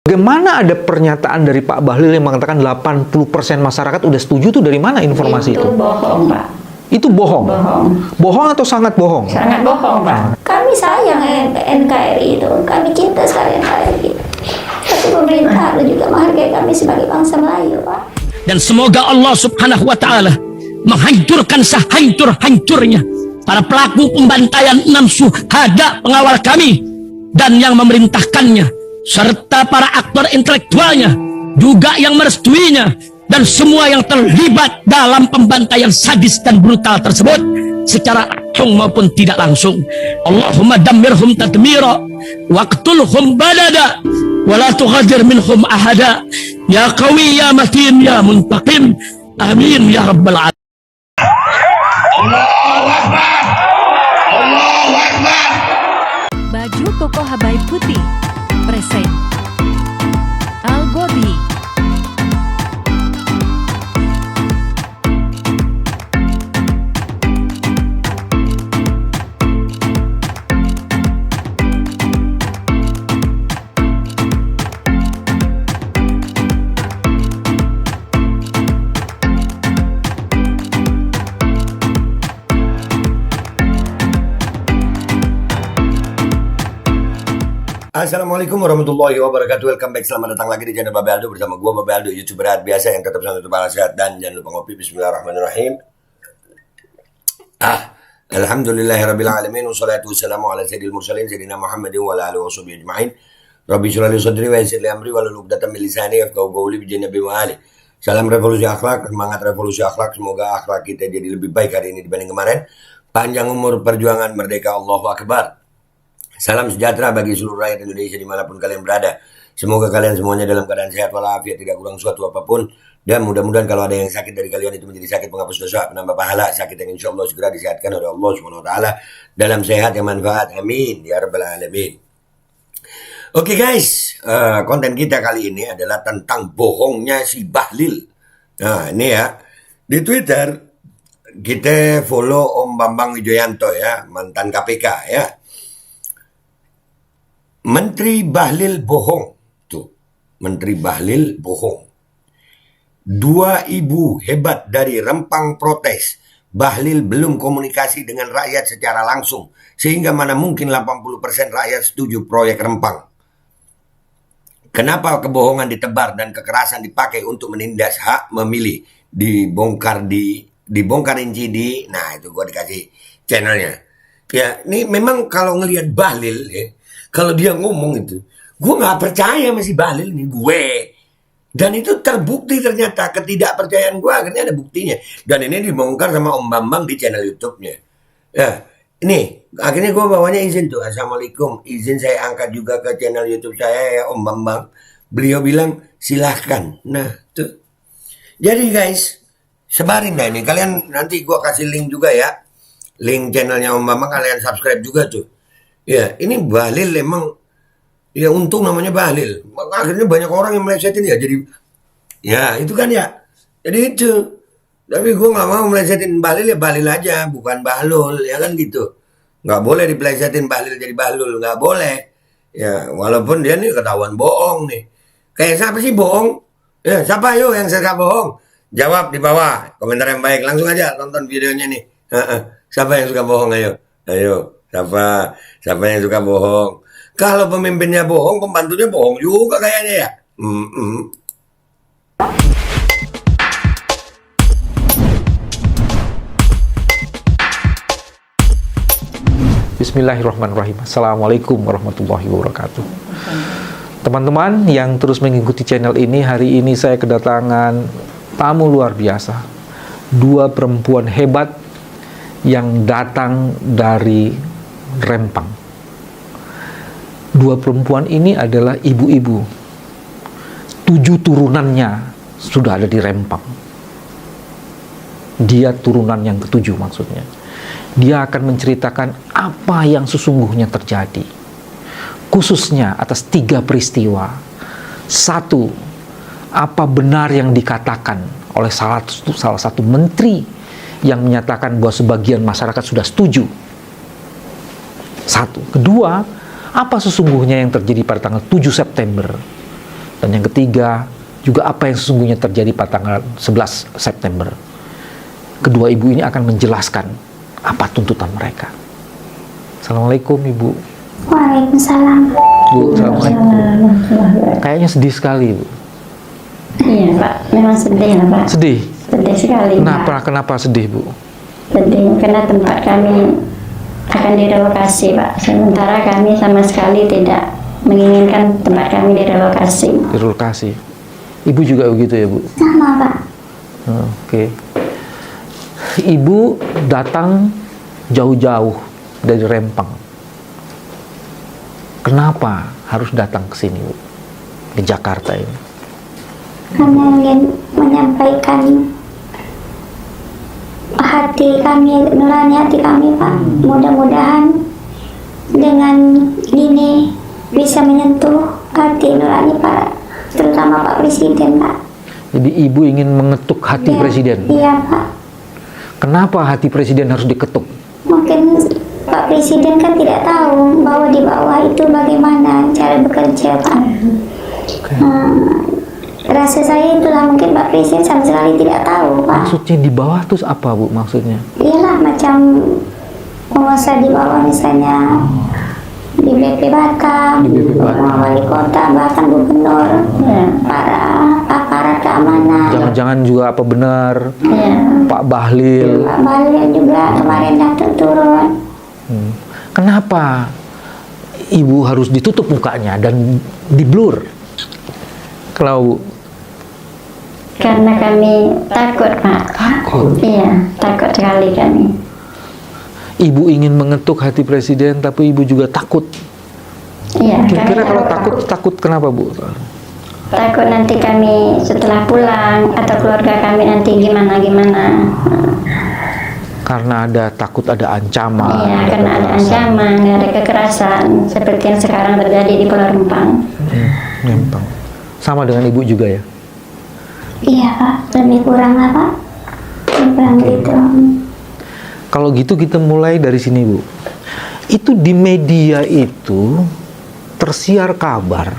Bagaimana ada pernyataan dari Pak Bahlil yang mengatakan 80% masyarakat udah setuju, tuh dari mana informasi itu? Itu bohong, Pak. Itu bohong? Bohong. Bohong atau sangat bohong? Sangat bohong, Pak. Kami sayang NKRI itu. Kami cinta sekali NKRI. Tapi pemerintah harus juga menghargai kami sebagai bangsa Melayu, Pak. Dan semoga Allah Subhanahu wa Ta'ala menghancurkan sehancur-hancurnya para pelaku pembantaian 6 syuhada pengawal kami dan yang memerintahkannya, serta para aktor intelektualnya juga yang merestuinya, dan semua yang terlibat dalam pembantaian sadis dan brutal tersebut secara langsung maupun tidak langsung. Allahumma dammirhum tadmira waqtulhum balada wala tughadir minhum ahada ya qawi ya matin ya muntaqim amin ya rabbal alamin. Allahu Akbar, Allahu Akbar. Baju koko Habaib Putih present Al-Godi. Assalamualaikum warahmatullahi wabarakatuh. Welcome back, selamat datang lagi di channel Babe Aldo bersama gue Babe Aldo, YouTuber biasa yang tetap selalu berbalas sehat dan jangan lupa ngopi. Bismillahirrahmanirrahim. Alhamdulillahirabbil alamin wassalatu wassalamu ala sayyidil mursalin sayyidina Muhammadin wa ala alihi washabihi ajmain. Rabbi shrah li sadri wa yassir li amri wahlul 'uqdatam min lisani yafqahu qawli bi nabi wa ali. Salam revolusi akhlak, semangat revolusi akhlak. Semoga akhlak kita jadi lebih baik hari ini dibanding kemarin. Panjang umur, perjuangan, merdeka, Allahu Akbar. Salam sejahtera bagi seluruh rakyat Indonesia dimanapun kalian berada. Semoga kalian semuanya dalam keadaan sehat walafiat, tidak kurang suatu apapun. Dan mudah-mudahan kalau ada yang sakit dari kalian itu menjadi sakit penghapus dosa, penambah pahala, sakit yang insya Allah segera disehatkan oleh Allah SWT dalam sehat yang manfaat. Amin ya rabbal alamin. Oke guys, konten kita kali ini adalah tentang bohongnya si Bahlil. Nah ini ya, di Twitter kita follow Om Bambang Wijoyanto ya, mantan KPK ya. Menteri Bahlil bohong. Tuh, Menteri Bahlil bohong. 2 ibu hebat dari Rempang protes. Bahlil belum komunikasi dengan rakyat secara langsung, sehingga mana mungkin 80% rakyat setuju proyek Rempang. Kenapa kebohongan ditebar dan kekerasan dipakai untuk menindas hak memilih? Dibongkar rinci di, nah itu gua dikasih channelnya. Ya, ini memang kalau ngelihat Bahlil ya, kalau dia ngomong itu, gue nggak percaya sama si Bahlil nih, gue. Dan itu terbukti ternyata, ketidakpercayaan gue akhirnya ada buktinya. Dan ini dibongkar sama Om Bambang di channel YouTube-nya. Ya, ini akhirnya gue bawanya izin tuh, Assalamualaikum, izin saya angkat juga ke channel YouTube saya ya Om Bambang. Beliau bilang silahkan. Nah tuh, jadi guys, sebarin dah ini. Kalian nanti gue kasih link juga ya, link channelnya Om Bambang, kalian subscribe juga tuh. Ya, ini Bahlil emang, ya untung namanya Bahlil. Akhirnya banyak orang yang melesetin ya, jadi, ya itu kan ya. Jadi itu. Tapi gue gak mau melesetin Bahlil, ya Bahlil aja, bukan Bahlul, ya kan gitu. Gak boleh dipelesetin Bahlil jadi Bahlul, gak boleh. Ya, walaupun dia nih ketahuan bohong nih. Kayak siapa sih bohong? Ya, siapa yuk yang suka bohong? Jawab di bawah, komentar yang baik. Langsung aja tonton videonya nih. Siapa yang suka bohong, ayo. Ayo. Siapa yang suka bohong? Kalau pemimpinnya bohong, pembantunya bohong juga kayaknya ya. Bismillahirrahmanirrahim. Assalamualaikum warahmatullahi wabarakatuh. Teman-teman yang terus mengikuti channel ini, hari ini saya kedatangan tamu luar biasa. 2 perempuan hebat yang datang dari Rempang. 2 perempuan ini adalah ibu-ibu. 7 turunannya sudah ada di Rempang. Dia turunan yang ke-7 maksudnya. Dia akan menceritakan apa yang sesungguhnya terjadi, khususnya atas 3 peristiwa. 1, apa benar yang dikatakan oleh salah satu menteri yang menyatakan bahwa sebagian masyarakat sudah setuju. 1. Kedua, apa sesungguhnya yang terjadi pada tanggal 7 September Dan yang ketiga, juga apa yang sesungguhnya terjadi pada tanggal 11 September. Kedua ibu ini akan menjelaskan apa tuntutan mereka. Assalamualaikum Ibu. Waalaikumsalam. Bu, Assalamualaikum. Kayaknya sedih sekali, Bu. Iya Pak, memang sedih lah Pak. Sedih? Sedih sekali Pak. Kenapa sedih, Bu? Sedih karena tempat kami akan direlokasi Pak. Sementara kami sama sekali tidak menginginkan tempat kami direlokasi. Direlokasi. Ibu juga begitu ya, Bu? Sama Pak. Oke. Ibu datang jauh-jauh dari Rempang. Kenapa harus datang ke sini, Bu? Ke Jakarta ini? Kami ingin menyampaikan hati kami, nurani hati kami Pak. Mudah-mudahan dengan ini bisa menyentuh hati nurani Pak, terutama Pak Presiden Pak. Jadi Ibu ingin mengetuk hati Iya, Presiden? Iya Pak. Kenapa hati Presiden harus diketuk? Mungkin Pak Presiden kan tidak tahu bahwa di bawah itu bagaimana cara bekerja Pak. Rasa saya itulah mungkin Pak Presiden sama sekali tidak tahu Pak. Maksudnya di bawah terus apa, Bu, maksudnya? Iyalah macam penguasa di bawah misalnya di BP Batam, Di BP Batam. wali kota, bahkan gubernur, para aparat keamanan. Jangan-jangan juga apa benar Iya. Pak Bahlil? Pak Bahlil juga kemarin datang turun. Kenapa Ibu harus ditutup mukanya dan diblur? Kalau Karena kami takut Pak. takut, Iya, takut sekali kami. Ibu ingin mengetuk hati Presiden, tapi Ibu juga takut. Iya, Kira-kira kami kalau takut kenapa, Bu? takut nanti kami setelah pulang atau keluarga kami nanti gimana. Karena takut ada ancaman. Iya, karena ada ancaman, ada kekerasan seperti yang sekarang terjadi di Pulau Rempang. Rempang. Sama dengan Ibu juga ya? Iya Pak, lebih kurang lah Pak. Lebih kurang gitu. Kalau gitu kita mulai dari sini, Bu. Itu di media itu tersiar kabar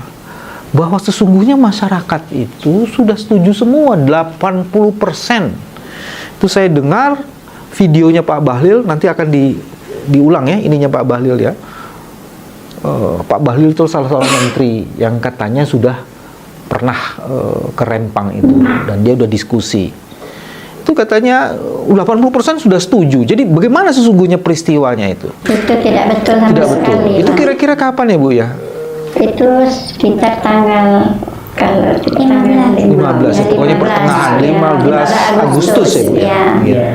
bahwa sesungguhnya masyarakat itu sudah setuju semua, 80%. Itu saya dengar videonya Pak Bahlil, nanti akan diulang ya, ininya Pak Bahlil ya. Pak Bahlil itu salah seorang menteri yang katanya sudah pernah ke Rempang itu, dan dia udah diskusi. Itu katanya 80% sudah setuju. Jadi bagaimana sesungguhnya peristiwanya itu? Itu tidak betul sama Tidak betul. sekali. Itu Pak. kira-kira kapan ya, Bu ya? Itu sekitar tanggal 15, ya, pokoknya pertengahan 15 Agustus ya, Bu ya. Iya.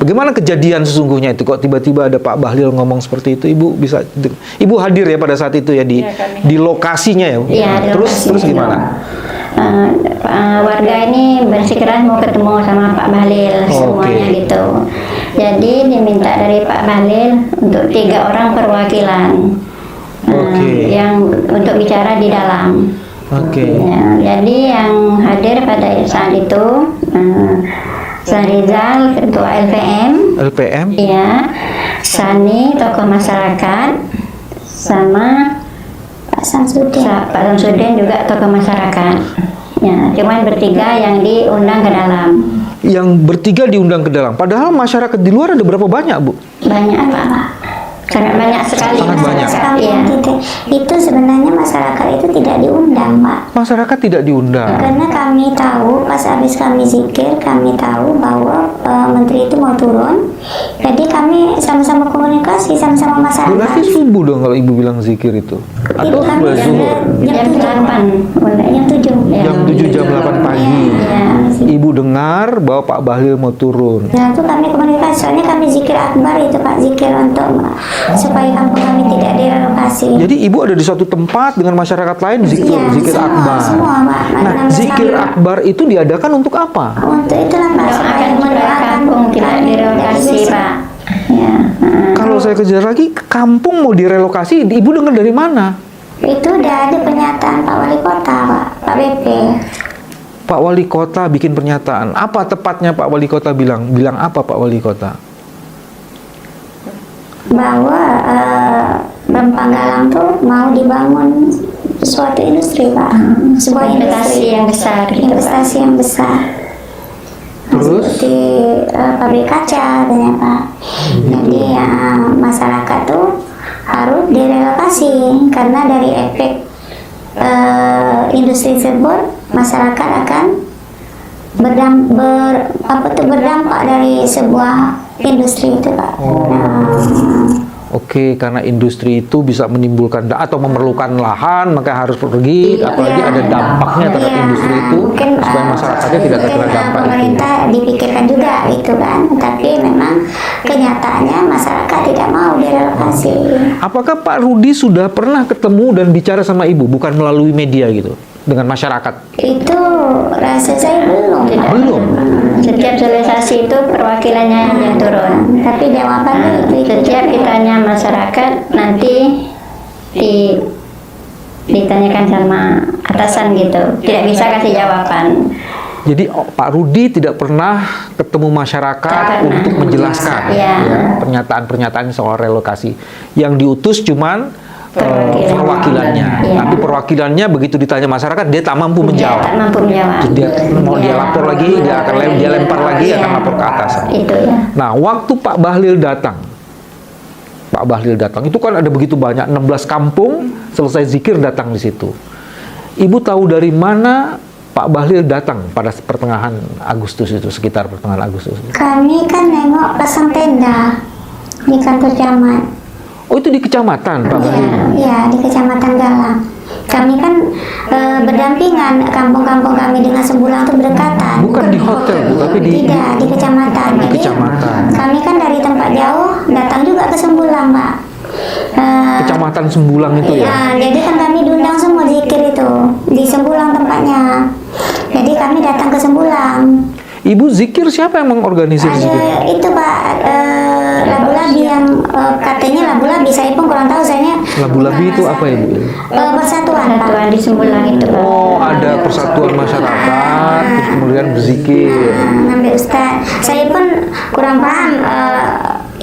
Bagaimana kejadian sesungguhnya itu, kok tiba-tiba ada Pak Bahlil ngomong seperti itu? Ibu bisa, Ibu hadir ya pada saat itu ya di lokasinya ya, Bu? Iya, di terus lokasinya. gimana? Warga ini bersikeras mau ketemu sama Pak Bahlil semuanya gitu. Jadi diminta dari Pak Bahlil untuk 3 orang perwakilan yang untuk bicara di dalam. Ya, jadi yang hadir pada saat itu Sarizal, Ketua LPM, ya, Sani, tokoh masyarakat, sama Pak Samsudin juga tokoh masyarakat. Ya, cuman bertiga yang diundang ke dalam. Yang bertiga diundang ke dalam. Padahal masyarakat di luar ada berapa banyak, Bu? Banyak Pak. Sangat banyak sekali. Sangat banyak. Iya. Itu sebenarnya masyarakat itu tidak diundang Pak. Masyarakat tidak diundang. Karena kami tahu pas habis kami zikir, kami tahu bahwa menteri itu mau turun. Jadi kami sama-sama komunikasi sama-sama masyarakat. Berarti subuh dong kalau Ibu bilang zikir itu. Atau kami sebelah zuhur? Jam 8 mulai. Jam 7. Jam 7 jam 8 pagi. Iya. Ibu dengar bahwa Pak Bahlil mau turun. Nah itu kami komunikasi, soalnya kami zikir akbar itu Pak, zikir untuk supaya kampung kami tidak direlokasi. Jadi Ibu ada di suatu tempat dengan masyarakat lain zikir, Iya, zikir semua, akbar. semua, Pak. Nah, 16 zikir kali. akbar itu diadakan untuk apa? Untuk itulah Pak, supaya Doakan supaya kampung tidak kami direlokasi tidak Pak. Ya. Kalau saya kejar lagi, kampung mau direlokasi, Ibu dengar dari mana? Itu udah ada pernyataan Pak Wali Kota Pak BP. Pak Wali Kota bikin pernyataan. Apa tepatnya Pak Wali Kota bilang? Bilang apa Pak Wali Kota? Bahwa Rempang Galang tuh mau dibangun suatu industri Pak, sebuah Investasi yang besar gitu, Pak. investasi yang besar. Terus? Seperti pabrik kaca ternyata. Jadi masyarakat tuh harus direlokasi karena dari efek industri tersebut masyarakat akan berdampak dari sebuah industri itu Pak. Oke, karena industri itu bisa menimbulkan atau memerlukan lahan, maka harus pergi. Apalagi ada dampaknya terhadap Iya, industri itu, mungkin, supaya masyarakatnya tidak terkena mungkin, dampak itu. pemerintah dipikirkan juga gitu kan, tapi memang kenyataannya masyarakat tidak mau direlokasi. Apakah Pak Rudi sudah pernah ketemu dan bicara sama Ibu, bukan melalui media gitu, dengan masyarakat? Itu rasa saya belum. Belum. Setiap sosialisasi itu perwakilannya yang turun. Tapi jawabannya itu Setiap ditanya masyarakat nanti ditanyakan sama atasan gitu, tidak bisa kasih jawaban. Jadi Pak Rudi tidak pernah ketemu masyarakat Tidak pernah. untuk menjelaskan Iya. ya, pernyataan-pernyataan soal relokasi. Yang diutus cuman perwakilannya. Iya. Tapi perwakilannya begitu ditanya masyarakat dia tak mampu Dia menjawab. tak mampu menjawab. Dia mau dia Iya. lapor lagi, dia akan dia lempar lagi, Iya. akan lapor ke atasan. Itu ya. Nah, waktu Pak Bahlil datang, itu kan ada begitu banyak, 16 kampung selesai zikir datang di situ. Ibu tahu dari mana Pak Bahlil datang pada pertengahan Agustus itu, sekitar pertengahan Agustus? kami kan nengok pasang tenda di kantor camat. Oh, itu di kecamatan Pak Bahlil? Iya, di Kecamatan Galang. Kami kan berdampingan, kampung-kampung kami dengan Sembulang itu berdekatan. Bukan di hotel, Bu, tapi di Tidak, di kecamatan. di Jadi, kecamatan. kami kan dari tempat jauh datang juga ke Sembulang, Pak. Kecamatan Sembulang itu ya? Ya, jadi kan kami diundang semua zikir itu di Sembulang tempatnya. Jadi kami datang ke Sembulang. Ibu zikir siapa yang mengorganisir zikir? Ada itu Pak, labu-labi yang katanya labu-labi. Saya pun kurang tahu, saya Labu-labi itu apa ya, Bu? persatuan Pak. Persatuan di Sembulang itu, Pak. Oh, ada persatuan masyarakat, terus kemudian berzikir. Ngambil Ustaz. Saya pun kurang paham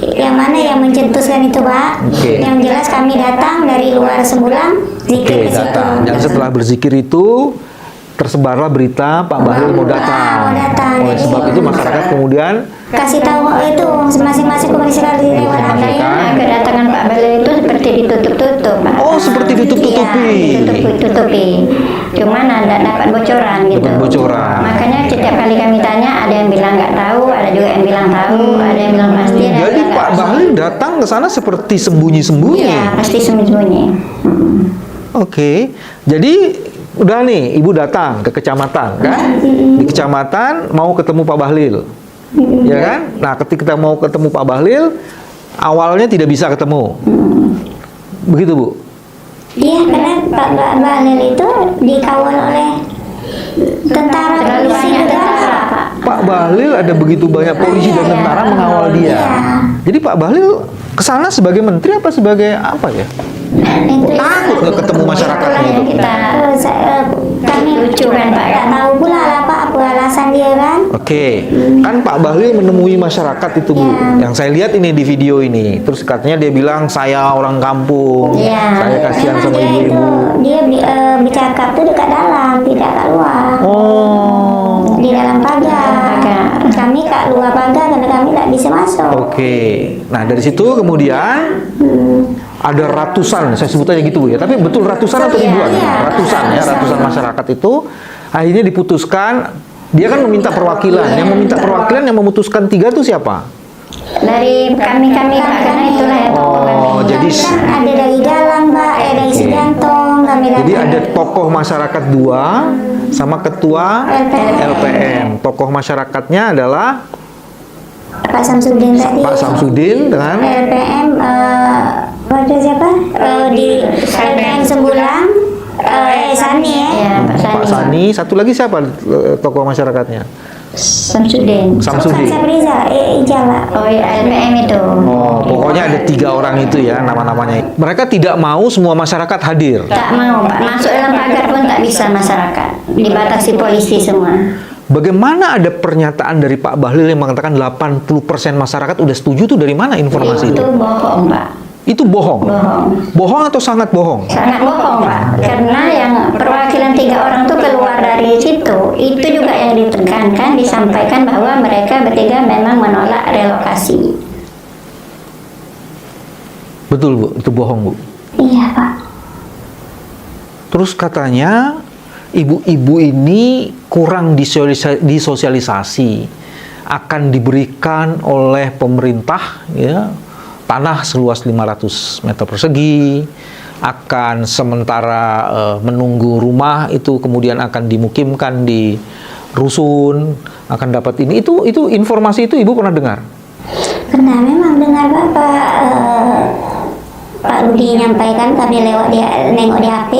yang mana yang mencetuskan itu Pak. Oke. Yang jelas kami datang dari luar Sembulang zikir ke situ. Datang. Dan setelah berzikir itu tersebarlah berita Pak Bahlil mau datang. Mau datang. Oleh Jadi, sebab itu masyarakat kemudian kasih tahu itu masing-masing komunikasi lewat HP. Informasikan. Kedatangan Pak Bahlil itu seperti ditutup-tutup, Pak. oh seperti ditutup-tutupi. Iya, ditutup-tutupi. Cuman ada dapat bocoran gitu. Dapat bocoran. Makanya setiap kali kami tanya, ada yang bilang nggak tahu, ada juga yang bilang tahu, ada yang bilang pasti, ada yang Jadi bilang nggak Pak pasti. Bahlil datang ke sana seperti sembunyi-sembunyi. Iya, pasti sembunyi-sembunyi. Oke. Jadi udah nih, Ibu datang ke kecamatan kan? Di kecamatan mau ketemu Pak Bahlil. Ya kan? Nah, ketika mau ketemu Pak Bahlil, awalnya tidak bisa ketemu. Begitu, Bu? Iya, karena Pak Bahlil itu dikawal oleh tentara Terlalu polisi banyak juga. tentara, Pak. Pak Bahlil ada begitu banyak polisi dan tentara mengawal dia. Iya. Jadi Pak Bahlil kesana sebagai menteri apa sebagai apa ya? Itu Takut nggak ketemu masyarakatnya Itulah yang itu? kita kami lucu kan, Pak, nggak tahu pula lah Pak apa alasan dia kan. Oke, kan Pak Bahlil menemui masyarakat itu, Bu. Iya. Yang saya lihat ini di video ini. Terus katanya dia bilang, saya orang kampung, Iya. saya kasihan Memang sama dia itu ibu-ibu. dia bercakap tuh dekat dalam, tidak kat luar. Oh, Di dalam pagar. Pagar. Kami kat luar pagar karena kami tidak bisa masuk. oke. Nah, dari situ kemudian ada ratusan, saya sebut aja gitu, Bu, ya. Tapi betul ratusan atau Iya, ribuan? iya, Ratusan ya, ratusan masyarakat itu akhirnya diputuskan. Dia kan meminta perwakilan. Yang meminta perwakilan, yang memutuskan 3 itu siapa? dari kami-kami, Pak, karena itulah yang Oh, jadi Kan ada dari Galang Pak, dari Oke. Sigantong kami datang. Jadi ada tokoh masyarakat 2 sama ketua LPM. Tokoh masyarakatnya adalah Pak Samsudin tadi. Pak Samsudin dengan LPM pada siapa? Di LPM Sembulang. Sani ya. ya Pak Pak Sani. Sani, Satu lagi siapa tokoh masyarakatnya? Samsudin. Samsudin. Sabriza, Ijala. Oh ya, LPM itu. Oh, pokoknya ada 3 orang itu ya nama-namanya. Mereka tidak mau semua masyarakat hadir. Tak mau, Pak. Masuk dalam pagar pun tak bisa masyarakat. Dibatasi polisi semua. Bagaimana ada pernyataan dari Pak Bahlil yang mengatakan 80% masyarakat udah setuju tuh, dari mana informasi itu? Itu bohong, Pak. Itu bohong. Bohong. Bohong atau sangat bohong? Sangat bohong, Pak. Karena yang perwakilan 3 orang tuh keluar dari situ, itu juga yang ditekankan, disampaikan bahwa mereka bertiga memang menolak relokasi. Betul Bu, itu bohong Bu. Iya Pak. Terus katanya ibu-ibu ini kurang disosialisasi, akan diberikan oleh pemerintah ya tanah seluas 500 meter persegi, akan sementara menunggu rumah itu kemudian akan dimukimkan di rusun, akan dapat ini itu informasi itu Ibu pernah dengar? Pernah memang dengar Bapak Pak Rudi nyampaikan, kami lewat dia nengok di HP.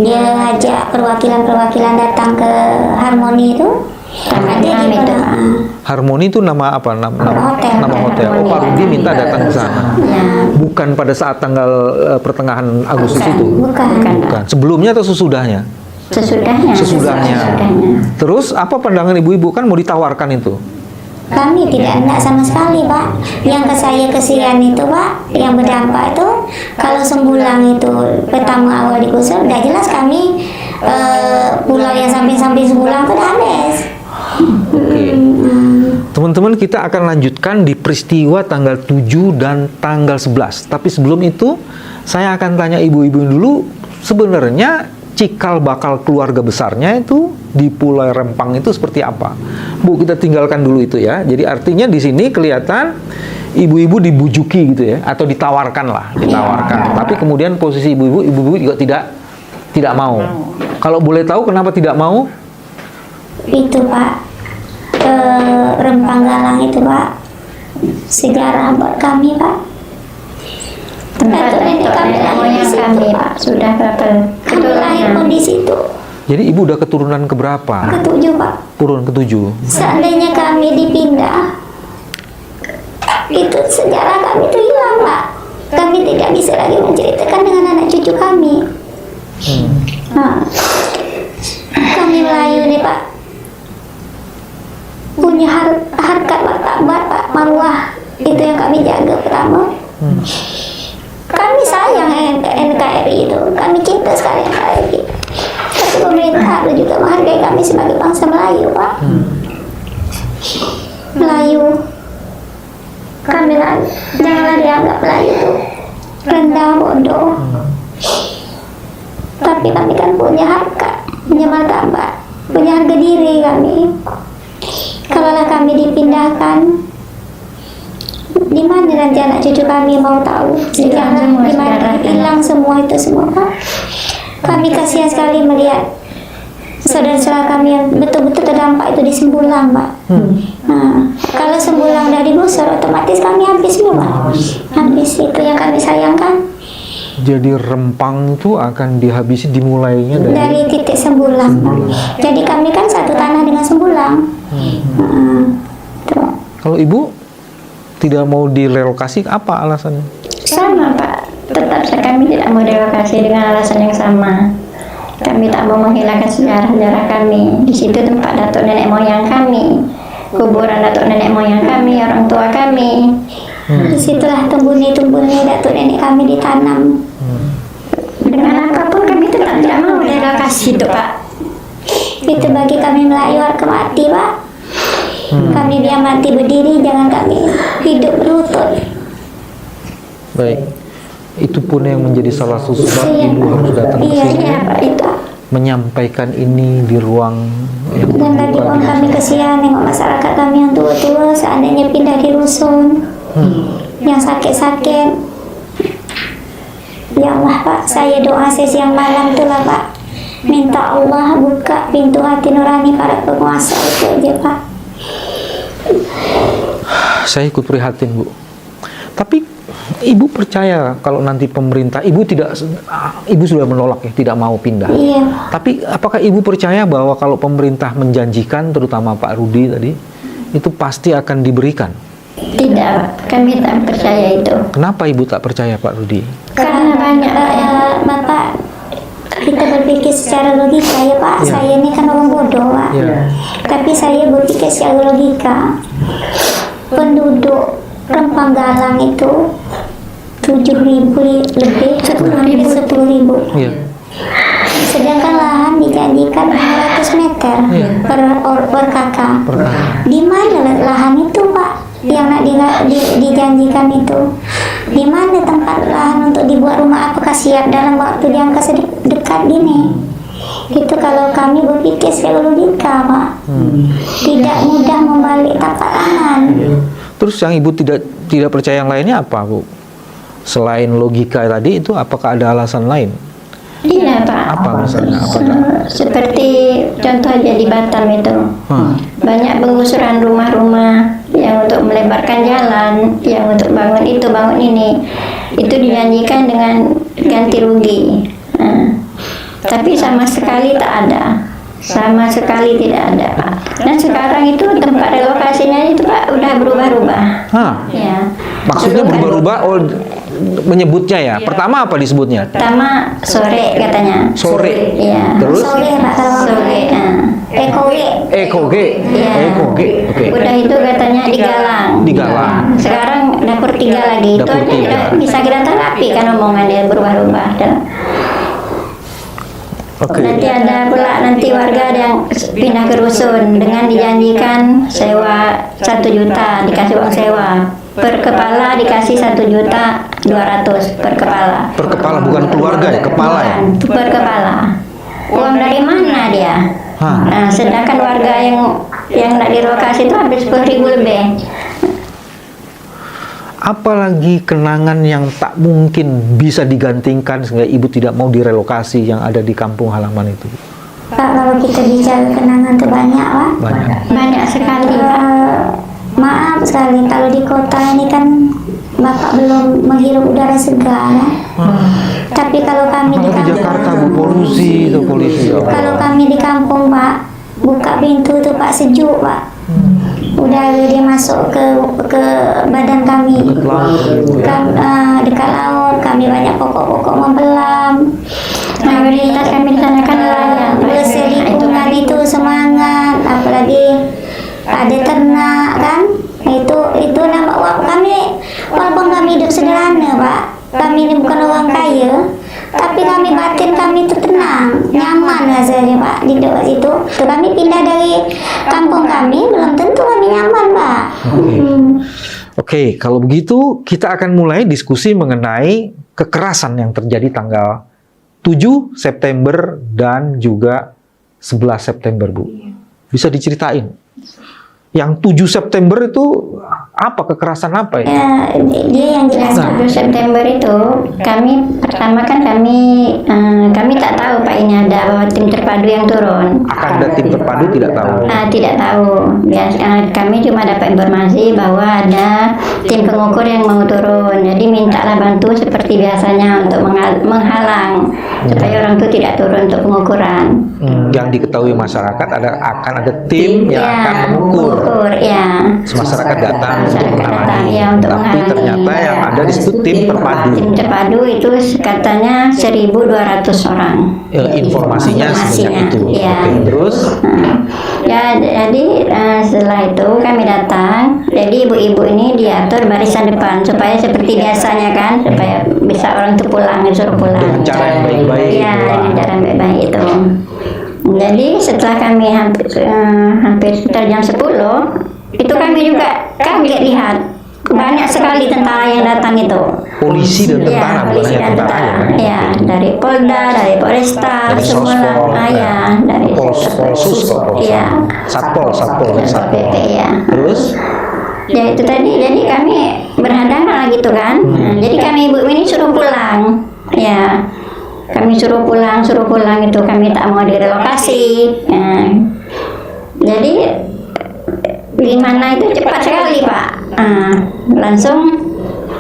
Dia ajak perwakilan datang ke Harmoni itu. Harmoni itu nama apa? Nama hotel. Oh, Pak Rudi minta datang ke sana. Ya. Bukan pada saat tanggal pertengahan Agustus itu. Bukan. Sebelumnya atau sesudahnya? Sesudahnya. Terus apa pandangan ibu-ibu, kan mau ditawarkan itu? Kami tidak enggak sama sekali Pak. Yang ke saya kesian itu Pak, yang berdampak itu kalau Sembulang itu pertama awal digusur, udah jelas kami pulau yang samping-samping Sembulang itu udah habis. Oke. Teman-teman, kita akan lanjutkan di peristiwa tanggal 7 dan tanggal 11. Tapi sebelum itu, saya akan tanya ibu-ibu dulu, sebenarnya cikal bakal keluarga besarnya itu di Pulau Rempang itu seperti apa? Bu, kita tinggalkan dulu itu ya. Jadi artinya di sini kelihatan ibu-ibu dibujuki gitu ya, atau ditawarkan lah, ditawarkan. Tapi kemudian posisi ibu-ibu juga tidak mau. Kalau boleh tahu kenapa tidak mau? Itu Pak, Rempang Galang itu Pak, sejarah buat kami Pak. Tempat nenek moyang kami Pak sudah Kami lahir pun di situ. Jadi ibu udah keturunan keberapa? Ketujuh Pak. Turun ketujuh. Seandainya kami dipindah, itu sejarah kami itu hilang Pak. Kami tidak bisa lagi menceritakan dengan anak cucu kami. Nah, kami Melayu nih Pak, punya harkat martabat Pak, marwah itu yang kami jaga pertama. Kami sayang NKRI itu, kami cinta sekali NKRI. Tapi pemerintah harus juga menghargai kami sebagai bangsa Melayu Pak. Melayu, kami janganlah dianggap Melayu itu rendah, bodoh. Tapi kami kan punya harkat, punya martabat, punya harga diri kami. Kalaulah kami dipindahkan, di mana nanti anak cucu kami mau tahu? Jangan di mana hilang semua itu semua Pak. Kami kasihan sekali melihat saudara-saudara kami yang betul-betul terdampak itu di Sembulang Pak. Nah, kalau Sembulang udah digusur, otomatis kami habis semua. Habis, itu yang kami sayangkan. Jadi Rempang itu akan dihabisi dimulainya dari titik Sembulang Pak. Jadi kami kan satu tanah dengan Sembulang. Kalau ibu tidak mau direlokasi, apa alasannya? sama Pak, tetap kami tidak mau direlokasi dengan alasan yang sama. Kami tak mau menghilangkan sejarah-sejarah kami. Di situ tempat datuk nenek moyang kami, kuburan datuk nenek moyang kami, orang tua kami. Disitulah tumbuni-tumbuni datuk nenek kami ditanam. Dengan apapun kami tetap tidak mau direlokasi itu Pak. Itu bagi kami Melayu harga mati Pak. Kami biar mati berdiri, jangan kami hidup berlutut. Baik, itu pun yang menjadi salah satu sebab ibu harus datang ke sini, Iya Pak, itu. menyampaikan ini di ruang yang Dan tadi pun kami kesian nengok masyarakat kami yang tua-tua, seandainya pindah di rusun, yang sakit-sakit. Ya Allah Pak, saya doa siang malam itulah Pak, minta Allah buka pintu hati nurani para penguasa, itu aja Pak. Saya ikut prihatin Bu. Tapi ibu percaya kalau nanti pemerintah, ibu sudah menolak ya, tidak mau pindah. Iya. Tapi apakah ibu percaya bahwa kalau pemerintah menjanjikan, terutama Pak Rudi tadi, itu pasti akan diberikan? Tidak, kami tak percaya itu. Kenapa ibu tak percaya Pak Rudi? Karena banyak Bapak, kita berpikir secara logika ya Pak. Ya. Saya ini kan orang bodoh Pak. Ya. Tapi saya berpikir secara logika. Penduduk rempah galang itu 7.000 lebih, hampir 10.000. Iya. Sedangkan lahan dijanjikan 500 meter per kakak. Di mana lahan itu, Pak? Yang nak dijanjikan itu? Di mana tempat lahan untuk dibuat rumah? Apakah siap dalam waktu jangka dekat gini? Itu kalau kami berpikir secara logika, Pak. Tidak mudah membalik tapak tangan. Terus yang ibu tidak percaya yang lainnya apa, Bu? Selain logika tadi itu, apakah ada alasan lain? Iya, Pak. Apa misalnya? Seperti contoh aja di Batam itu, banyak penggusuran rumah-rumah yang untuk melebarkan jalan, yang untuk bangun itu, bangun ini, itu dijanjikan dengan ganti rugi. Tapi sama sekali tak ada, sama sekali tidak ada, Pak. Dan sekarang itu tempat relokasinya itu, Pak, udah berubah-ubah. Ya. Maksudnya berubah-ubah? Oh, menyebutnya ya. Pertama apa disebutnya? Pertama sore katanya. Sore. Iya. Terus? Sore, Pak. Sore. Ekoge. Iya. Ekoge. Oke. Udah itu katanya digalang. Digalang. Sekarang dapur 3 lagi. Itu Dapur aja 3. udah bisa kita terapi kan omongannya berubah-ubah. Oke. Nanti ada pula warga ada yang pindah ke rusun dengan dijanjikan sewa 1 juta, dikasih uang sewa. Per kepala dikasih 1.200.000 per kepala. Per kepala, bukan keluarga ya, kepala ya? Bukan, per kepala. Uang dari mana dia? Nah, sedangkan warga yang nak direlokasi itu hampir 10.000 lebih. Apalagi kenangan yang tak mungkin bisa digantikan sehingga ibu tidak mau direlokasi yang ada di kampung halaman itu? Pak, kalau kita bicara kenangan itu banyak, Pak. Banyak sekali, Pak. Maaf sekali, kalau di kota ini kan Bapak belum menghirup udara segar. Tapi kalau kami di kampung, Jakarta polusi itu polisi. kalau kami di kampung, Pak, buka pintu tuh, Pak, sejuk, Pak. Udara dia masuk ke badan kami. Dekat laut, kami banyak pokok-pokok membelam. Mayoritas kami di sana kan nelayan. Bersih lingkungan itu semangat, apalagi ada ternak kan, itu nama kami. Walaupun kami hidup sederhana, Pak, kami ini bukan orang kaya, tapi kami batin kami itu tenang, nyaman rasanya, Pak, di dekat situ. Kami pindah dari kampung kami, belum tentu kami nyaman, Pak. Oke, kalau begitu kita akan mulai diskusi mengenai kekerasan yang terjadi tanggal 7 September dan juga 11 September, Bu. Bisa diceritain? Yang 7 September itu apa, kekerasan apa ya? Dia yang jelas. 7 September itu kami pertama kan kami tak tahu, Pak, ini ada bahwa tim terpadu yang turun. Akan ada tim terpadu, tidak tahu. Tidak tahu. Ya, kami cuma dapat informasi bahwa ada tim pengukur yang mau turun. Jadi mintalah bantu seperti biasanya untuk menghalang supaya orang itu tidak turun untuk pengukuran. Yang diketahui masyarakat akan ada tim yang akan mengukur. Ya. Masyarakat datang untuk menghalangi. Ya, untuk Tapi menghalangi. ternyata yang ada di situ tim terpadu. Tim terpadu itu katanya 1.200 orang. Informasinya sebanyak itu. Ya. Oke, terus? Ya, jadi setelah itu kami datang. Jadi ibu-ibu ini diatur barisan depan supaya seperti biasanya kan, supaya bisa orang itu pulang, disuruh pulang. Dengan cara yang baik-baik. Ya, dengan cara yang baik-baik itu. Jadi setelah kami hampir sekitar jam 10, itu kami juga kaget lihat banyak sekali tentara yang datang itu. Polisi dan tentara, Ya, bukan polisi hanya dan tentara tentara. ya? Ya, dari Polda, dari Polresta, Dari semua. Sospol, Ya, dari Polsus, Ya. Satpol, PP, ya. Terus? Ya itu tadi, jadi kami berhadangan gitu kan. Jadi kami ibu ini suruh pulang. Ya, kami suruh pulang itu, kami tak mau direlokasi. Jadi gimana itu cepat sekali, Pak. Langsung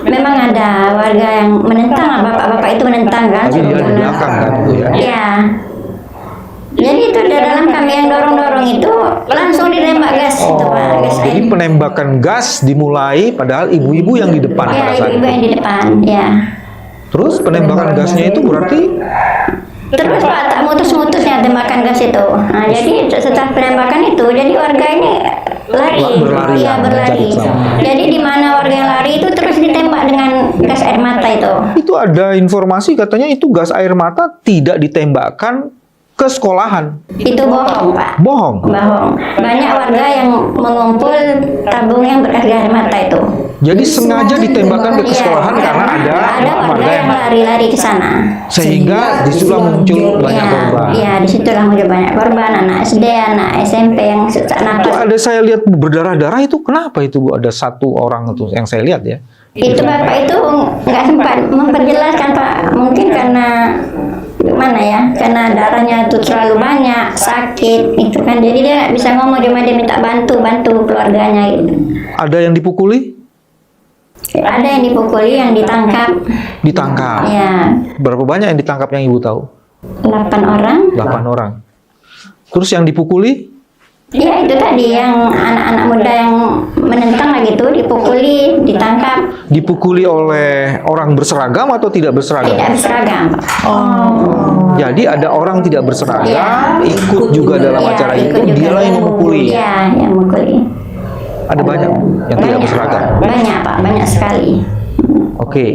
memang ada warga yang menentang, bapak-bapak itu menentang kan. Tapi suruh dia di pulang. belakang kan itu ya? Ya. Jadi itu dalam kami yang dorong-dorong itu langsung ditembak gas itu, Pak. Gas Jadi air. penembakan gas dimulai padahal ibu-ibu yang di depan Ya, pada saat ibu-ibu itu. yang di depan, ya. Terus penembakan gasnya itu berarti Terus, Pak, tak mutus-mutusnya tembakan gas itu. Nah, jadi setelah penembakan itu, jadi warga ini lari. Berlari Ya, ya, berlari. mencari selamat. Jadi di mana warga yang lari Tapi itu ada informasi katanya itu gas air mata tidak ditembakkan ke sekolahan. Itu bohong, Pak. Bohong. Bohong. Banyak warga yang mengumpul tabung yang bekas gas air mata itu. Jadi sengaja ditembakkan ke sekolahan Iya, karena ada warga yang lari-lari ke sana. sehingga disitulah muncul banyak Iya, korban. Iya, disitulah muncul banyak korban, anak SD, anak SMP yang sesak Itu napas. ada saya lihat berdarah-darah itu kenapa itu Bu? Ada satu orang itu yang saya lihat ya. Itu Bapak itu nggak sempat memperjelaskan, Pak. Mungkin karena mana ya, karena darahnya itu terlalu banyak, sakit itu kan, jadi dia nggak bisa ngomong, dia minta bantu keluarganya gitu. Ada yang dipukuli? Ada yang dipukuli, yang ditangkap. Ditangkap. Ya, Berapa banyak yang ditangkap yang Ibu tahu? 8 orang. 8 orang. Terus yang dipukuli? Ya itu tadi yang anak-anak muda yang menentang lagi itu dipukuli, ditangkap. Dipukuli oleh orang berseragam atau tidak berseragam? Tidak berseragam, Pak. Jadi ada orang tidak berseragam Iya. ikut juga dalam Iya, acara ikut itu, juga. dialah yang memukuli. Iya, yang memukuli. Ada banyak yang tidak Banyak, berseragam. banyak, Pak, banyak sekali. Oke,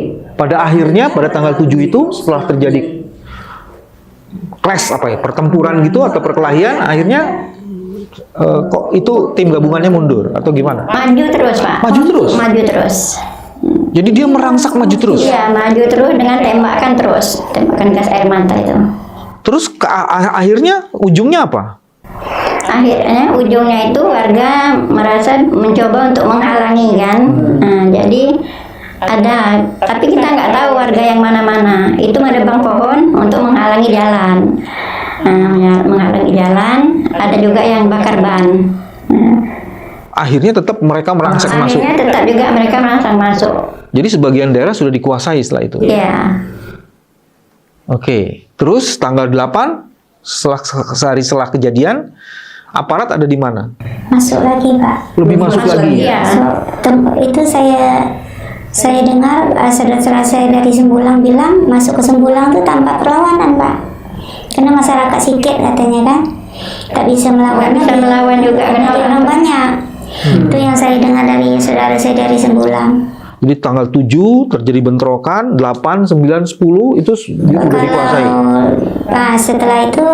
pada akhirnya pada tanggal 7 itu setelah terjadi clash pertempuran gitu atau perkelahian, akhirnya kok itu tim gabungannya mundur atau gimana? Maju terus, Pak. Maju terus? Maju terus. Jadi dia merangsak maju terus. Iya, maju terus dengan tembakan gas air mata itu. Terus akhirnya ujungnya apa? Akhirnya ujungnya itu warga merasa mencoba untuk menghalangi kan. Nah, jadi ada, tapi kita nggak tahu warga yang mana-mana. Itu menebang pohon untuk menghalangi jalan. Nah, menghalangi jalan. Ada juga yang bakar ban. Nah, Akhirnya tetap mereka merangsek masuk. akhirnya tetap juga mereka merangsek masuk. Jadi sebagian daerah sudah dikuasai setelah itu. Iya. Oke, terus tanggal 8 sehari setelah kejadian, aparat ada di mana? Masuk lagi, Pak. Lebih masuk lagi. Iya. Itu saya dengar saudara-saudara saya dari Sembulang bilang masuk ke Sembulang itu tanpa perlawanan, Pak. Karena masyarakat sikit katanya kan, tak bisa melawan. Nggak bisa melawan juga, karena kenapa? orang banyak. Itu yang saya dengar dari saudara saya dari Sembulang. Jadi tanggal 7 terjadi bentrokan, 8, 9, 10 itu sudah dikuasai. Nah, setelah itu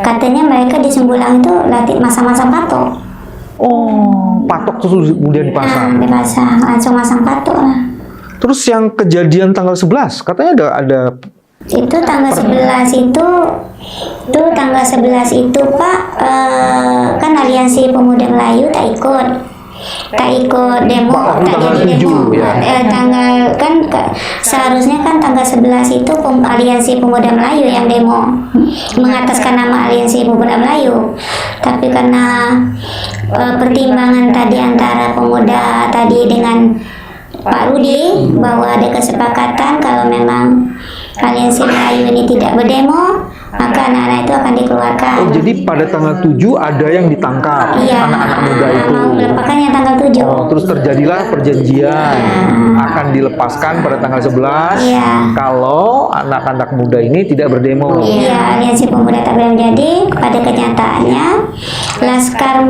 katanya mereka di Sembulang itu latih masa-masa patok. Oh, patok terus kemudian dipasang. Dipasang, langsung masang patok lah. Terus yang kejadian tanggal 11 katanya ada Itu tanggal 11 itu tanggal 11 itu Pak, kan Aliansi Pemuda Melayu tak ikut demo, Pak, tak tanggal jadi 7, demo. ya. Tanggal kan seharusnya kan tanggal 11 itu Aliansi Pemuda Melayu yang demo mengataskan nama Aliansi Pemuda Melayu, tapi karena pertimbangan tadi antara pemuda tadi dengan Pak Rudi bahwa ada kesepakatan kalau memang Aliansi Melayu ini tidak berdemo, maka anak-anak itu akan dikeluarkan. Oh, jadi pada tanggal 7 ada yang ditangkap, Iya, anak-anak muda itu. mau melepaskannya tanggal 7. Oh, terus terjadilah perjanjian akan dilepaskan pada tanggal 11 Iya. kalau anak-anak muda ini tidak berdemo. Iya, Aliansi Pemuda tak boleh menjadi. Pada kenyataannya Laskar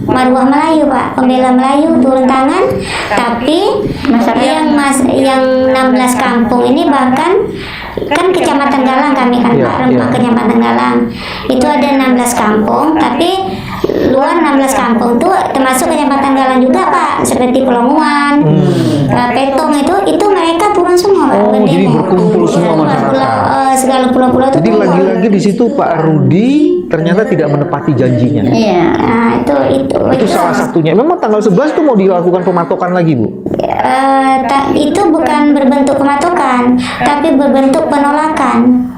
Marwah Melayu, Pak, pembela Melayu turun tangan, tapi yang 16 kampung ini bahkan kan Kecamatan Galang kami kan, Iya, Pak, Rempah iya. Kecamatan Galang itu ada 16 kampung, tapi luar 16 kampung tuh termasuk Kecamatan Galang juga, Pak, seperti Pulau Muan, Petong itu mereka turun semua, Pak, Oh, berdemo. jadi berkumpul semua masyarakat. Segala pulau-pulau itu Jadi turun. lagi-lagi di situ Pak Rudi ternyata tidak menepati janjinya. Iya. Nah, Itu salah satunya. Memang tanggal 11 itu mau dilakukan pematokan lagi, Bu? itu bukan berbentuk pematokan, tapi berbentuk penolakan.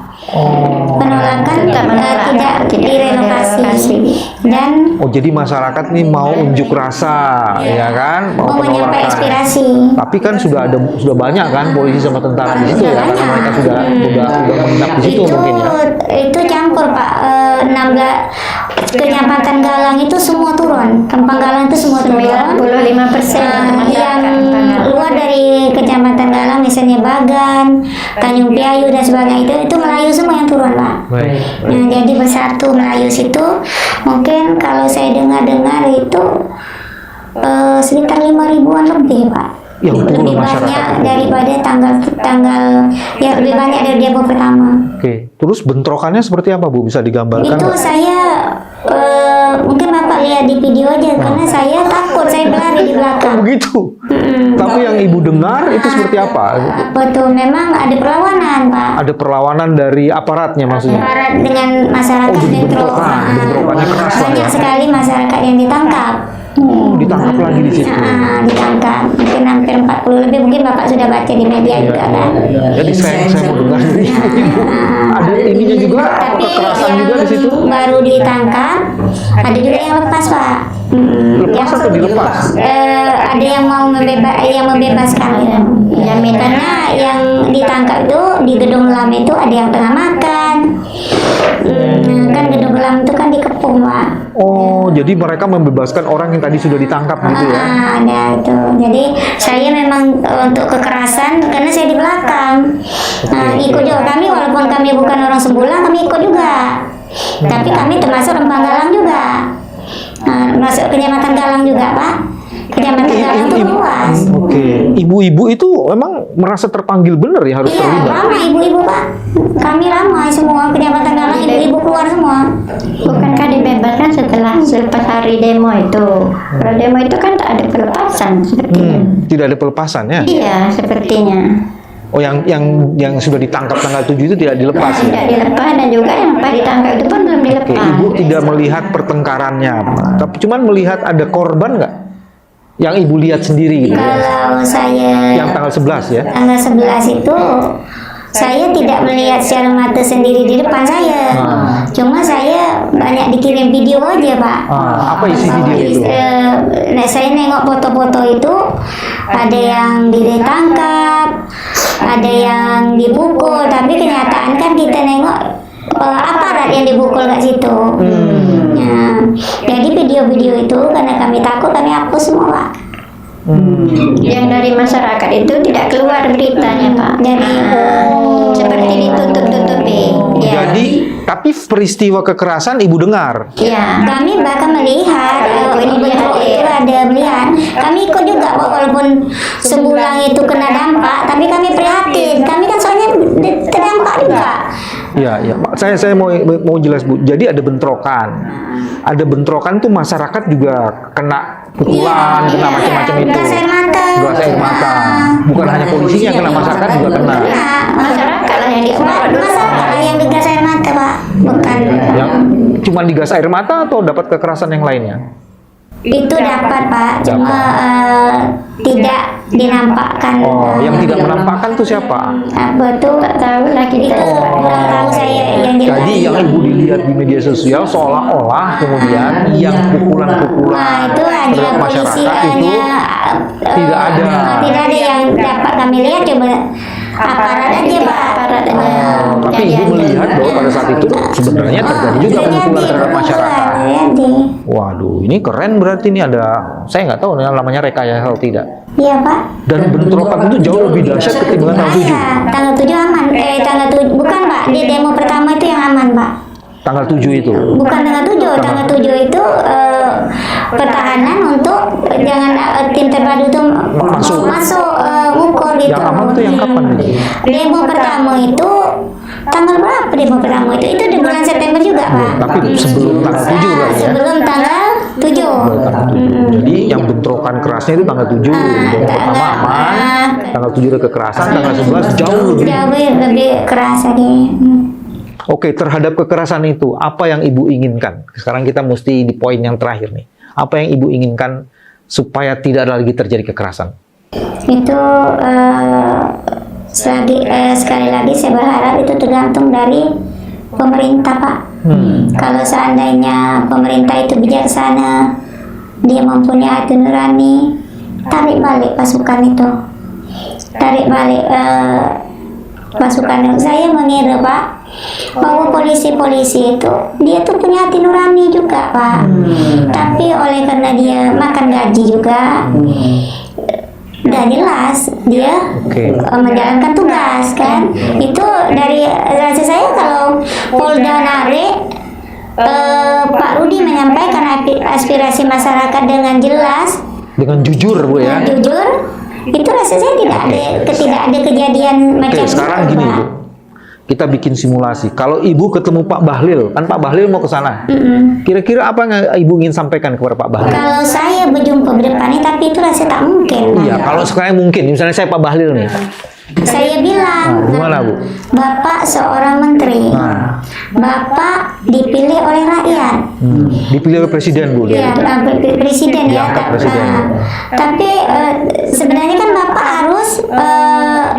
Penolakan tidak direlokasi. Dan Oh, jadi masyarakat nih mau unjuk rasa, ya kan? mau menyampaikan penolakan. aspirasi. Tapi kan sudah banyak kan polisi sama tentara di situ ya, karena mereka sudah menginap di situ mungkin ya. Itu campur, Pak. 16 Kecamatan Galang itu semua turun. Rempang Galang itu semua turun. 95% Yang luar dari Kecamatan Galang misalnya Bagan, Tanjung Piayu dan sebagainya itu Melayu semua yang turun, Pak. Baik. Nah, jadi bersatu Melayu situ mungkin kalau saya dengar-dengar itu sekitar 5 ribuan lebih, Pak. yang turun lebih masyarakat banyak itu. daripada tanggal ya lebih banyak dari demo pertama. Oke, terus bentrokannya seperti apa Bu? Bisa digambarkan Itu nggak? saya mungkin Bapak lihat di video aja karena saya takut, saya berlari di Oh, belakang. begitu. Tapi yang Ibu dengar itu seperti apa? Apa tuh, memang ada perlawanan Pak. Ada perlawanan dari aparatnya maksudnya? Aparat dengan masyarakat Oh, jadi bentrok. bentrokan. Bentrokannya keras lah Banyak ya. sekali masyarakat yang ditangkap. Ditangkap lagi di situ. Ditangkap mungkin hampir 40 lebih, mungkin Bapak sudah baca di media juga kan. Jadi saya mau dengar dari Ibu. Ada ininya juga, Tapi kekerasan yang juga di situ. baru ditangkap ada juga yang lepas Pak. Lepas atau dilepas? Ada yang mau membebaskan karena yang ditangkap itu di gedung LAM itu ada yang tengah makan. Kan gedung LAM itu kan dikepung Pak. Oh, jadi mereka membebaskan orang yang tadi sudah ditangkap gitu ya? Ada itu. Jadi saya memang untuk kekerasan karena saya di belakang. Ikut juga kami, walaupun kami bukan orang Sembulang, kami ikut juga. Tapi kami termasuk Rempang Galang juga. Masuk Kecamatan Galang juga Pak. Kecamatan Galang itu luas. Oke, ibu-ibu itu memang merasa terpanggil benar ya harus Iya, terlibat. ramai ibu-ibu Pak. Kami ramai semua Kecamatan Galang, ibu-ibu keluar semua. Bukankah dibebaskan setelah selepas hari demo itu? Kalau demo itu kan tak ada pelepasan sepertinya. Tidak ada pelepasan ya? Iya, sepertinya. Oh, yang sudah ditangkap tanggal 7 itu tidak dilepas ya? Tidak dilepas, dan juga yang pas ditangkap itu pun belum Oke, dilepas. ibu tidak melihat pertengkarannya, tapi cuman melihat ada korban nggak? Yang ibu lihat sendiri gitu ya? Kalau saya Yang tanggal 11 ya? tanggal 11 itu saya tidak melihat secara mata sendiri di depan saya. Cuma saya banyak dikirim video aja Pak. Apa isi video itu? Saya nengok foto-foto itu, ada yang ditangkap, ada yang dipukul, tapi kenyataan kan kita nengok aparat yang dipukul kat situ. Ya. Jadi video-video itu karena kami takut, kami hapus semua Pak. Yang dari masyarakat itu tidak keluar beritanya Pak. Jadi Seperti ditutup-tutupi. Ya. Jadi, tapi peristiwa kekerasan ibu dengar? Ya. kami bahkan melihat bentrok itu ada melihat. Kami ikut juga Pak, walaupun Sembulang itu kena dampak, tapi kami prihatin. Kami kan soalnya terdampak juga. Ya, ya. Saya mau jelas Bu. Jadi ada bentrokan. Ada bentrokan tuh masyarakat juga kena pukulan, kena macam-macam itu. Gas air mata. Gas air mata. Bukan hanya polisinya yang kena, masyarakat juga kena. Masyarakat lah yang disemprot dulu. Masyarakat yang digas air mata Pak, bukan. Yang cuma digas air mata atau dapat kekerasan yang lainnya? Itu dapat Pak, cuma tidak dinampakkan. Oh, yang tidak menampakkan tuh siapa? Apa tuh? Tak tahu lah Itu kita. kurang tahu saya yang jelas. Jadi yang ibu dilihat di media sosial seolah-olah kemudian yang Nah, pukulan-pukulan itu hanya terhadap polisi, masyarakat itu tidak ada. Tidak ada yang dapat kami lihat, coba aparat aja Pak. Aparat aja. Tapi ibu melihat bahwa pada saat itu sebenarnya terjadi juga pemukulan terhadap masyarakat. Terjadi. Waduh, ini keren berarti ini ada, saya nggak tahu namanya rekayasa atau tidak. Iya Pak. Dan bentrokan itu jauh lebih dahsyat ketimbang tanggal 7. Iya, tanggal 7 aman. Tanggal 7 bukan Pak, di demo pertama itu yang aman Pak. Tanggal 7 itu. Bukan tanggal 7, tanggal 7 itu pertahanan untuk jangan tim terpadu itu masuk ukur gitu. Yang aman tuh yang kapan nih? Demo pertama itu tanggal berapa demo pertama itu? Itu di bulan September juga Pak. Tapi sebelum tanggal 7 berarti ya. Sebelum tanggal 7. Tanggal 7. Jadi yang bentrokan kerasnya itu tanggal 7. Demo pertama aman. Tanggal 7 ada kekerasan, tanggal 11 jauh lebih. Jauh lebih keras lagi. Oke, terhadap kekerasan itu, apa yang ibu inginkan? Sekarang kita mesti di poin yang terakhir nih. Apa yang ibu inginkan supaya tidak lagi terjadi kekerasan? Itu sekali lagi saya berharap itu tergantung dari pemerintah Pak. Kalau seandainya pemerintah itu bijaksana, dia mempunyai hati nurani, tarik balik pasukan itu, tarik balik pasukan. Saya mengira Pak bahwa polisi-polisi itu dia tuh punya hati nurani juga Pak, tapi oleh karena dia makan gaji juga, udah jelas dia menjalankan tugas kan. Itu dari rasa saya kalau Polda narik Pak Rudi menyampaikan aspirasi masyarakat dengan jelas, Dengan jujur Bu ya. jujur, itu rasa saya tidak ada kejadian macam Oke, sekarang itu, gini Pak. Bu, kita bikin simulasi. Kalau Ibu ketemu Pak Bahlil, kan Pak Bahlil mau ke sana. Kira-kira apa yang Ibu ingin sampaikan kepada Pak Bahlil? Kalau saya berjumpa berdepannya, tapi itu rasa tak mungkin. Pak. Iya, kalau sekarang mungkin, misalnya saya Pak Bahlil nih. Saya bilang, Nah, gimana Bu? Bapak seorang menteri, Nah. Bapak dipilih oleh rakyat. Dipilih oleh presiden Bu. Ya, presiden ya. Diangkat presiden. Tapi sebenarnya kan Bapak harus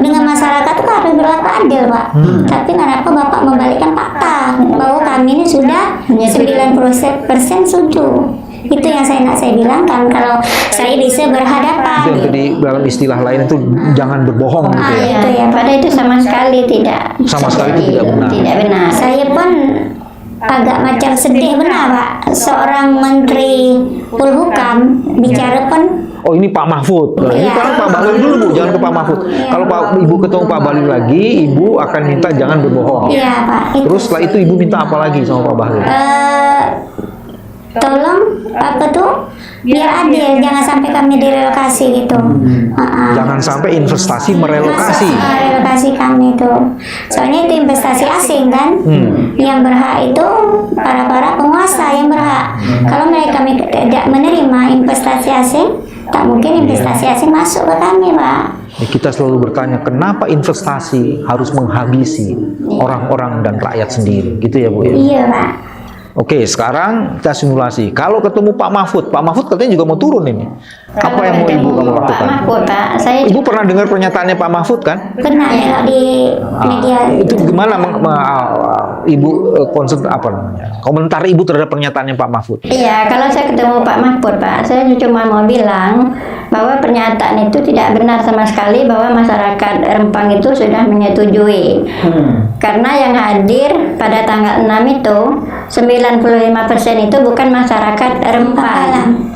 dengan masyarakat itu harus berlaku adil, Pak. Tapi kenapa Bapak membalikkan fakta bahwa kami ini sudah 90% setuju. Itu yang saya bilang kan, kalau saya bisa berhadapan. Itu yang tadi dalam istilah lain itu jangan berbohong gitu ya. Itu ya, Pak. Pada itu sama sekali tidak. Sama sekali itu tidak benar. Tidak benar. Saya pun agak macam sedih benar, Pak. Seorang menteri Polhukam bicara pun. Oh, ini Pak Mahfud. Nah, ini Iya. kan Pak Bahlil dulu Bu, jangan ke Pak Mahfud. Kalau Ibu ketemu Pak Bahlil lagi, Ibu akan minta jangan berbohong. Iya, Pak. Terus setelah itu Ibu minta apa lagi sama Pak Bahlil? Tolong apa tuh biar adil, jangan sampai kami direlokasi gitu. Jangan sampai investasi merelokasi. Relokasi kami itu, soalnya itu investasi asing kan. Yang berhak itu para penguasa yang berhak. Kalau mereka tidak menerima investasi asing, tak mungkin investasi asing masuk ke kami, Pak. Ya, kita selalu bertanya, kenapa investasi harus menghabisi orang-orang dan rakyat sendiri, gitu ya Bu ya? Iya, Pak. Oke, sekarang kita simulasi. Kalau ketemu Pak Mahfud katanya juga mau turun ini. Apa yang mau Ibu kamu Pak lakukan? Mahfud, Pak, saya Ibu pernah dengar pernyataannya Pak Mahfud kan? Pernah ya di media. Itu gimana Ibu apa namanya? Komentar Ibu terhadap pernyataannya Pak Mahfud? Iya, kalau saya ketemu Pak Mahfud, Pak, saya cuma mau bilang bahwa pernyataan itu tidak benar sama sekali, bahwa masyarakat Rempang itu sudah menyetujui. Karena yang hadir pada tanggal 6 itu 95% itu bukan masyarakat Rempang.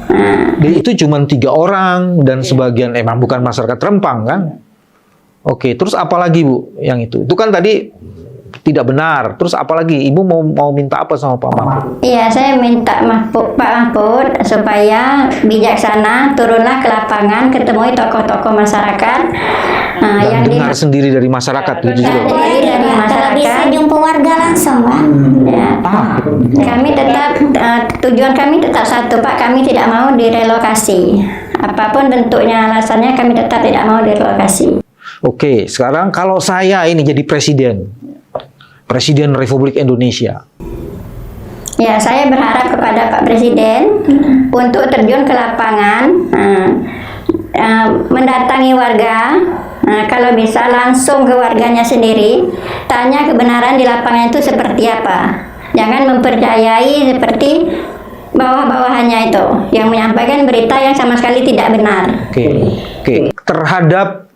Nah, Itu cuma 3 orang dan sebagian emang bukan masyarakat Rempang kan? Oke, terus apa lagi Bu yang itu? Itu kan tadi tidak benar. Terus apalagi Ibu mau minta apa sama Pak Mahfud? iya, saya minta Pak Mahfud supaya bijaksana turunlah ke lapangan, ketemui tokoh-tokoh masyarakat Dan yang dengar sendiri dari masyarakat gitu juga. Pak. dari Kalau bisa masyarakat. jumpa warga langsung, Pak. Ya. Kami tetap tujuan kami tetap satu, Pak. Kami tidak mau direlokasi. Apapun bentuknya alasannya, kami tetap tidak mau direlokasi. Oke, sekarang kalau saya ini jadi Presiden Republik Indonesia. Ya, saya berharap kepada Pak Presiden untuk terjun ke lapangan, mendatangi warga, kalau bisa langsung ke warganya sendiri, tanya kebenaran di lapangan itu seperti apa. Jangan mempercayai seperti bawah-bawahannya itu yang menyampaikan berita yang sama sekali tidak benar. Oke. Terhadap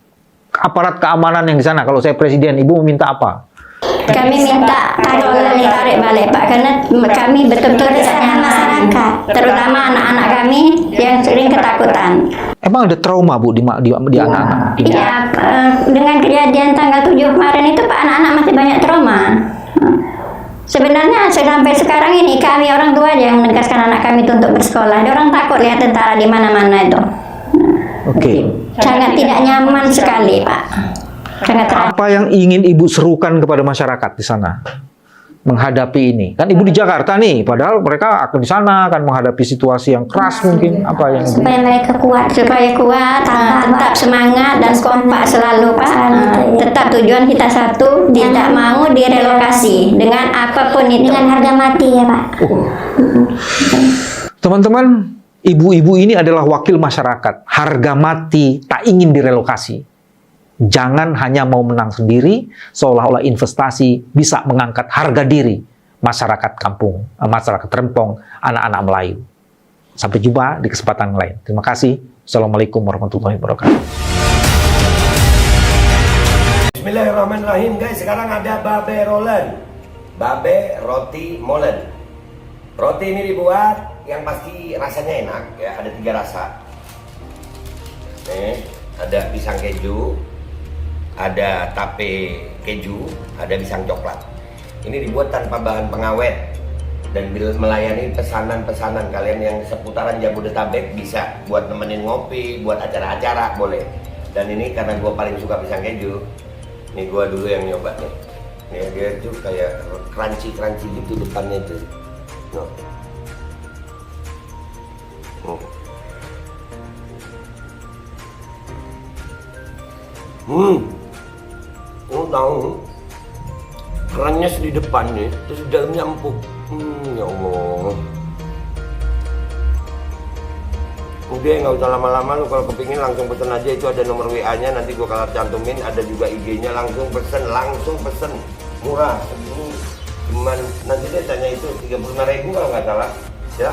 aparat keamanan yang di sana, kalau saya presiden, Ibu meminta apa? Kami minta tarik balik, Pak, karena kami betul-betul tidak nyaman, terutama anak-anak kami yang sering ketakutan. Emang ada trauma Bu di anak-anak? Iya, dengan kejadian tanggal 7 kemarin itu, Pak, anak-anak masih banyak trauma. Sebenarnya sampai sekarang ini kami orang tua aja yang menegaskan anak kami itu untuk bersekolah. Dia orang takut lihat tentara di mana-mana itu. Oke. Sangat tidak nyaman sekali, Pak. Sangat Apa yang ingin Ibu serukan kepada masyarakat di sana menghadapi ini? Kan Ibu di Jakarta nih, padahal mereka akan di sana akan menghadapi situasi yang keras mungkin. Apa yang Ibu? Supaya mereka kuat. supaya kuat, tetap semangat dan kompak selalu, Pak. Tetap tujuan kita satu, tidak mau direlokasi dengan apapun itu. Dengan harga mati ya, Pak. Teman-teman, ibu-ibu ini adalah wakil masyarakat. Harga mati tak ingin direlokasi. Jangan hanya mau menang sendiri, seolah-olah investasi bisa mengangkat harga diri masyarakat kampung, masyarakat Rempong, anak-anak Melayu. Sampai jumpa di kesempatan lain. Terima kasih. Assalamualaikum warahmatullahi wabarakatuh. Bismillahirrahmanirrahim guys, sekarang ada babe rolen, babe roti molen. Roti ini dibuat yang pasti rasanya enak ya, ada 3 rasa. Nih, ada pisang keju, ada tape keju, ada pisang coklat. Ini dibuat tanpa bahan pengawet dan melayani pesanan-pesanan kalian yang seputaran Jabodetabek, bisa buat nemenin ngopi, buat acara-acara boleh. Dan ini karena gue paling suka pisang keju, nih gue dulu yang nyoba nih. Nih dia tuh kayak crunchy gitu depannya tuh. No. Lu tahu kerannya di depannya, terus di dalamnya empuk. Ya Allah. Udah nggak usah lama-lama, lu kalau kepingin langsung pesen aja, itu ada nomor WA-nya, nanti gua kalau cantumin, ada juga IG-nya, langsung pesen, murah. Cuman nanti dia tanya itu 35.000 kalau nggak salah, ya.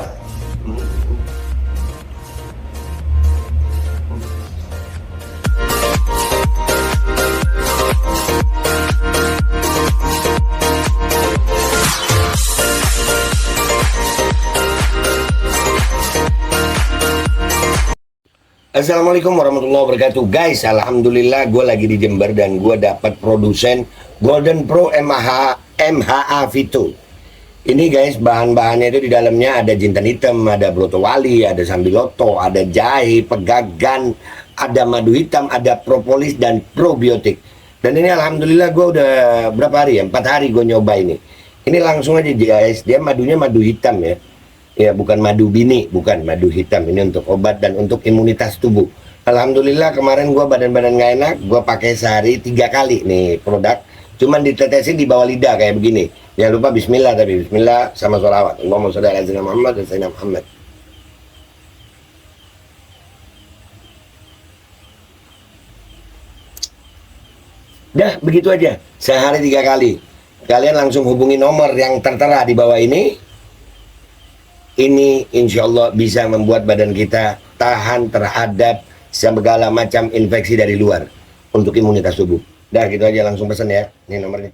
Assalamualaikum warahmatullahi wabarakatuh. Guys, alhamdulillah gue lagi di Jember dan gue dapat produsen Golden Pro MHA Vito. Ini guys, bahan-bahannya itu di dalamnya ada jintan hitam, ada broto wali, ada sambiloto, ada jahe, pegagan, ada madu hitam, ada propolis dan probiotik. Dan ini alhamdulillah gue udah berapa hari ya? 4 hari gue nyoba ini. Ini langsung aja guys, dia madunya madu hitam ya. Ya, bukan madu bini, bukan madu hitam. Ini untuk obat dan untuk imunitas tubuh. Alhamdulillah kemarin gua badan-badan nggak enak, gua pakai sehari 3 kali nih produk. Cuman ditetesin di bawah lidah kayak begini. Jangan lupa bismillah, tapi bismillah sama sholawat. Allahumma sholli ala sayyidina Muhammad dan sayyidina Muhammad. Dah, begitu aja. Sehari 3 kali. Kalian langsung hubungi nomor yang tertera di bawah ini. Ini insya Allah bisa membuat badan kita tahan terhadap segala macam infeksi dari luar untuk imunitas tubuh. Dah gitu aja, langsung pesan ya. Ini nomornya.